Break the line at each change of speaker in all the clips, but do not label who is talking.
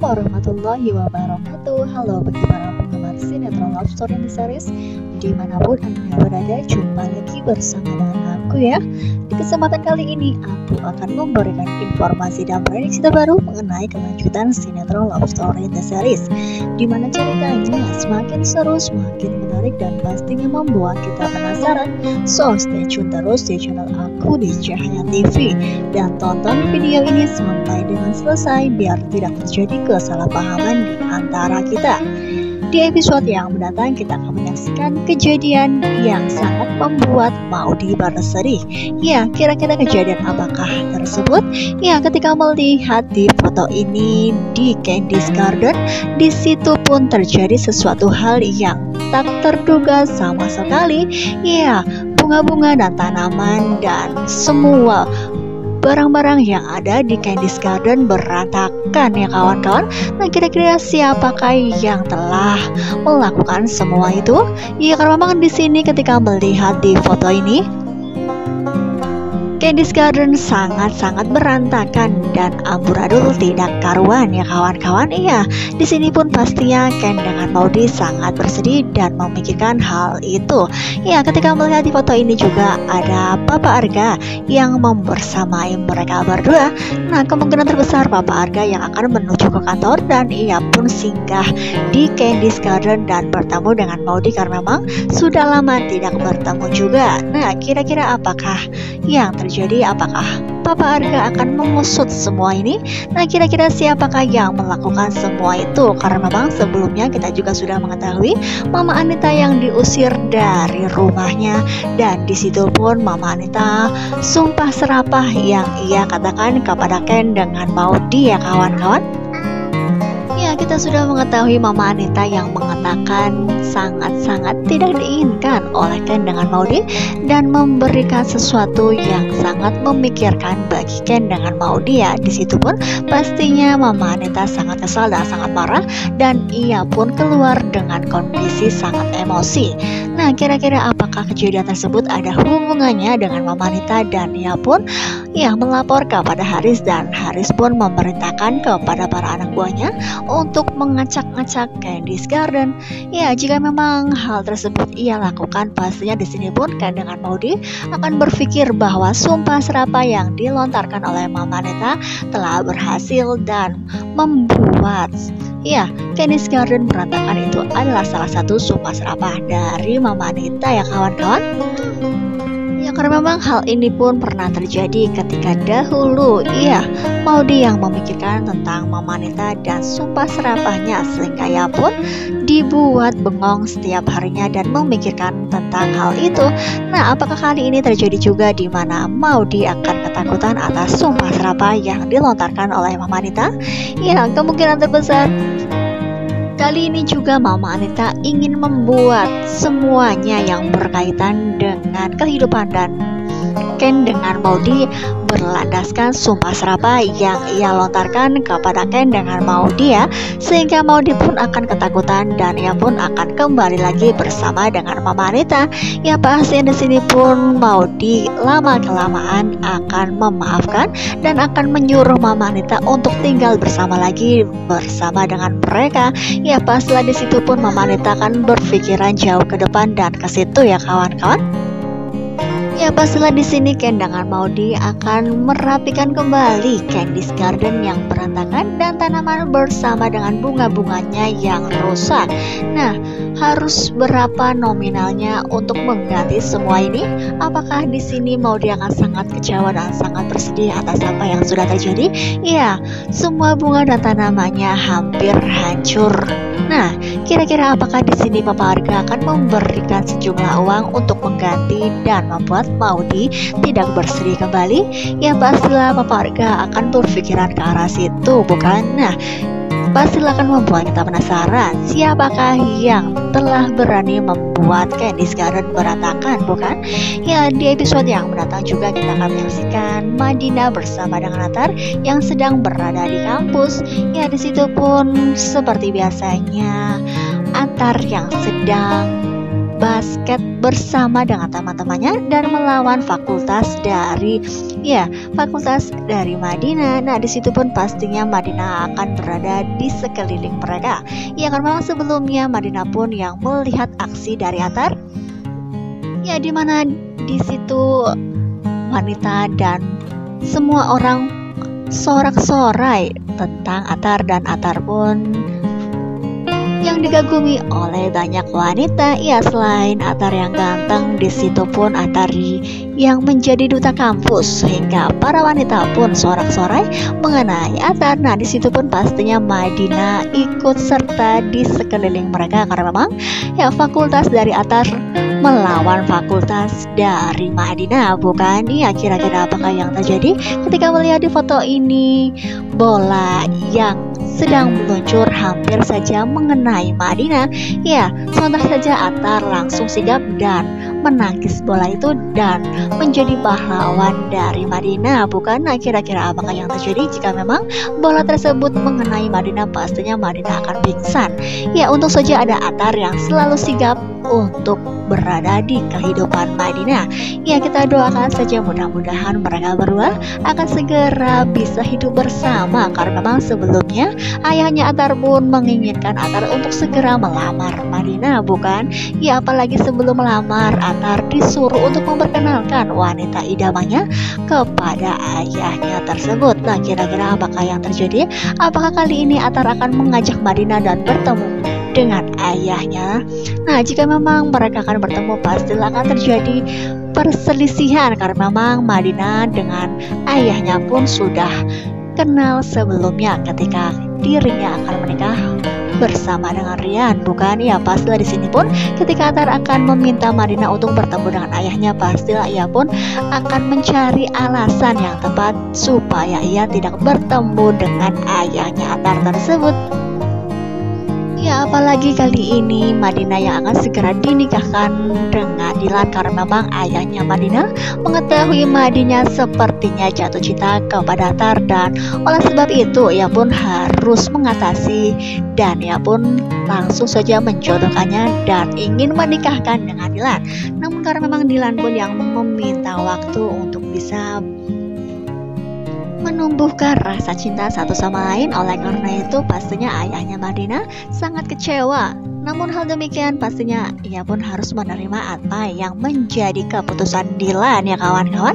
warahmatullahi wabarakatuh. Halo bagi para penggemar sinetron love story and series dimanapun Anda berada, jumpa lagi bersama dengan aku ya. Di kesempatan kali ini aku akan memberikan informasi dan prediksi terbaru mengenai kelanjutan sinetron love story and series, dimana ceritanya semakin seru, semakin menarik, dan pastinya membuat kita penasaran. So stay tune terus di channel aku di Cahaya TV dan tonton video ini sampai dengan selesai biar tidak terjadi kesalahpahaman di antara kita. Di episode yang mendatang kita akan menyaksikan kejadian yang sangat membuat Maudy bersedih. Ya, kira-kira kejadian apakah tersebut? Ya, ketika melihat di foto ini di Candy's Garden, di situ pun terjadi sesuatu hal yang tak terduga sama sekali. Ya, bunga-bunga dan tanaman dan semua barang-barang yang ada di Candy's Garden berantakan ya kawan-kawan. Nah, kira-kira siapakah yang telah melakukan semua itu? Ya, karena memang di sini ketika melihat di foto ini Candy's Garden sangat-sangat berantakan dan amburadul tidak karuan ya kawan-kawan. Iya, di sini pun pastinya Ken dengan Maudy sangat bersedih dan memikirkan hal itu. Ya, ketika melihat di foto ini juga ada Papa Arga yang membersamai mereka berdua. Nah, kemungkinan terbesar Papa Arga yang akan menuju ke kantor dan ia pun singgah di Candy's Garden dan bertemu dengan Maudy karena memang sudah lama tidak bertemu juga. Nah, kira-kira apakah yang terjadi? Apakah Papa Arga akan mengusut semua ini? Nah, kira-kira siapakah yang melakukan semua itu? Karena memang sebelumnya kita juga sudah mengetahui Mama Anita yang diusir dari rumahnya, dan di situ pun Mama Anita sumpah serapah yang ia katakan kepada Ken dengan Maudy ya kawan-kawan. Ya, kita sudah mengetahui Mama Anita yang mengatakan sangat-sangat tidak diinginkan oleh Ken dengan Maudy dan memberikan sesuatu yang sangat memikirkan bagi Ken dengan Maudy ya. Di situ pun pastinya Mama Anita sangat kesal dan sangat marah dan ia pun keluar dengan kondisi sangat emosi. Nah, kira-kira apakah kejadian tersebut ada hubungannya dengan Mama Anita, dan ia pun ya melapor kepada Haris dan Haris pun memerintahkan kepada para anak buahnya untuk mengacak-ngacak Candy's Garden. Ya, jika memang hal tersebut ia lakukan, pastinya di sini pun Ken dengan Maudy akan berpikir bahwa sumpah serapah yang dilontarkan oleh Mama Anita telah berhasil dan membuat ya Candy's Garden berantakan. Itu adalah salah satu sumpah serapah dari Mama Anita ya kawan-kawan. Ya, karena memang hal ini pun pernah terjadi ketika dahulu. Iya, Maudy yang memikirkan tentang Mama Anita dan sumpah serapahnya sehingga ia pun dibuat bengong setiap harinya dan memikirkan tentang hal itu. Nah, apakah kali ini terjadi juga di mana Maudy akan ketakutan atas sumpah serapah yang dilontarkan oleh Mama Anita? Ya, kemungkinan terbesar kali ini juga Mama Anita ingin membuat semuanya yang berkaitan dengan kehidupan dan Ken dengan Maudy berlandaskan sumpah serapah yang ia lontarkan kepada Ken dengan Maudy ya, sehingga Maudy pun akan ketakutan dan ia pun akan kembali lagi bersama dengan Mama Anita. Ya, pasti di sini pun Maudy lama kelamaan akan memaafkan dan akan menyuruh Mama Anita untuk tinggal bersama lagi bersama dengan mereka. Ya, pastilah di situ pun Mama Anita akan berpikiran jauh ke depan dan ke situ ya kawan-kawan. Ya, pastilah di sini Ken dengan Maudy akan merapikan kembali Candy's Garden yang berantakan dan tanaman bersama dengan bunga-bunganya yang rusak. Nah, harus berapa nominalnya untuk mengganti semua ini? Apakah di sini Maudy akan sangat kecewa dan sangat bersedih atas apa yang sudah terjadi? Ya, semua bunga dan tanamannya hampir hancur. Nah, kira-kira apakah di sini Papa Arga akan memberikan sejumlah uang untuk mengganti dan membuat Maudy tidak bersedih kembali? Ya, pastilah Papa Arga akan berpikiran ke arah situ, bukan? Nah, pastilah akan membuat kita penasaran siapakah yang telah berani membuat Candy's Garden berantakan, bukan? Ya, di episode yang mendatang juga kita akan menyaksikan Madina bersama dengan Attar yang sedang berada di kampus. Ya, di situ pun seperti biasanya Attar yang sedang basket bersama dengan teman-temannya dan melawan fakultas dari Madinah. Nah, di situ pun pastinya Madinah akan berada di sekeliling mereka. Ya, karena memang sebelumnya Madinah pun yang melihat aksi dari Attar. Ya, dimana di situ wanita dan semua orang sorak-sorai tentang Attar, dan Attar pun yang digagumi oleh banyak wanita. Ya, selain Attar yang ganteng, di situ pun Attar yang menjadi duta kampus, sehingga para wanita pun sorak-sorai mengenai Attar. Nah, di situ pun pastinya Madinah ikut serta di sekeliling mereka, karena memang ya fakultas dari Attar melawan fakultas dari Madinah, bukan? Ya, kira-kira apakah yang terjadi ketika melihat di foto ini? Bola yang sedang meluncur hampir saja mengenai Madinah. Ya, sebentar saja Attar langsung sigap dan menangkis bola itu dan menjadi pahlawan dari Madinah, bukan? Nah, kira-kira apakah yang terjadi jika memang bola tersebut mengenai Madinah? Pastinya Madinah akan pingsan. Ya, untung saja ada Attar yang selalu sigap untuk berada di kehidupan Madinah. Ya, kita doakan saja mudah-mudahan mereka berdua akan segera bisa hidup bersama, karena memang sebelumnya ayahnya Attar pun menginginkan Attar untuk segera melamar Madinah, bukan? Ya, apalagi sebelum melamar Attar disuruh untuk memperkenalkan wanita idamannya kepada ayahnya tersebut. Nah, kira-kira apakah yang terjadi? Apakah kali ini Attar akan mengajak Madinah dan bertemu dengan ayahnya? Nah, jika memang mereka akan bertemu, pastilah akan terjadi perselisihan, karena memang Madinah dengan ayahnya pun sudah kenal sebelumnya ketika dirinya akan menikah bersama dengan Rian, bukan? Ya, pastilah di sini pun ketika Attar akan meminta Madinah untuk bertemu dengan ayahnya, pastilah ia pun akan mencari alasan yang tepat supaya ia tidak bertemu dengan ayahnya Attar tersebut. Ya, apalagi kali ini Madinah yang akan segera dinikahkan dengan Dilan, karena memang ayahnya Madinah mengetahui Madinah sepertinya jatuh cinta kepada Attar, dan oleh sebab itu ia pun harus mengatasi dan ia pun langsung saja menjodohkannya dan ingin menikahkan dengan Dilan. Namun karena memang Dilan pun yang meminta waktu untuk bisa menumbuhkan rasa cinta satu sama lain, oleh karena itu pastinya ayahnya Madinah sangat kecewa. Namun hal demikian pastinya ia pun harus menerima apa yang menjadi keputusan Dilan, ya kawan-kawan.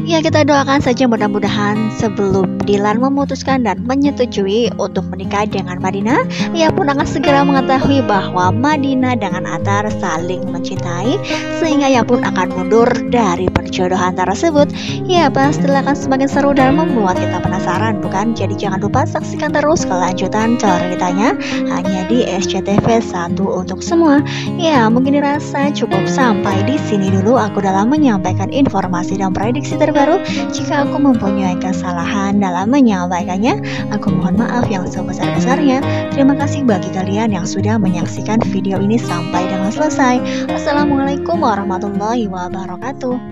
Ya, kita doakan saja mudah-mudahan sebelum Dilan memutuskan dan menyetujui untuk menikah dengan Madinah, ia pun akan segera mengetahui bahwa Madinah dengan Attar saling mencintai, sehingga ia pun akan mundur dari perjodohan tersebut. Ya, pastilah akan semakin seru dan membuat kita penasaran, bukan? Jadi jangan lupa saksikan terus kelanjutan ceritanya hanya di SCTV 1 untuk semua. Ya, mungkin dirasa cukup sampai di sini dulu aku dalam menyampaikan informasi dan prediksi terbaru. Jika aku mempunyai kesalahan dalam menyampaikannya, aku mohon maaf yang sebesar-besarnya. Terima kasih bagi kalian yang sudah menyaksikan video ini sampai dengan selesai. Assalamualaikum warahmatullahi wabarakatuh.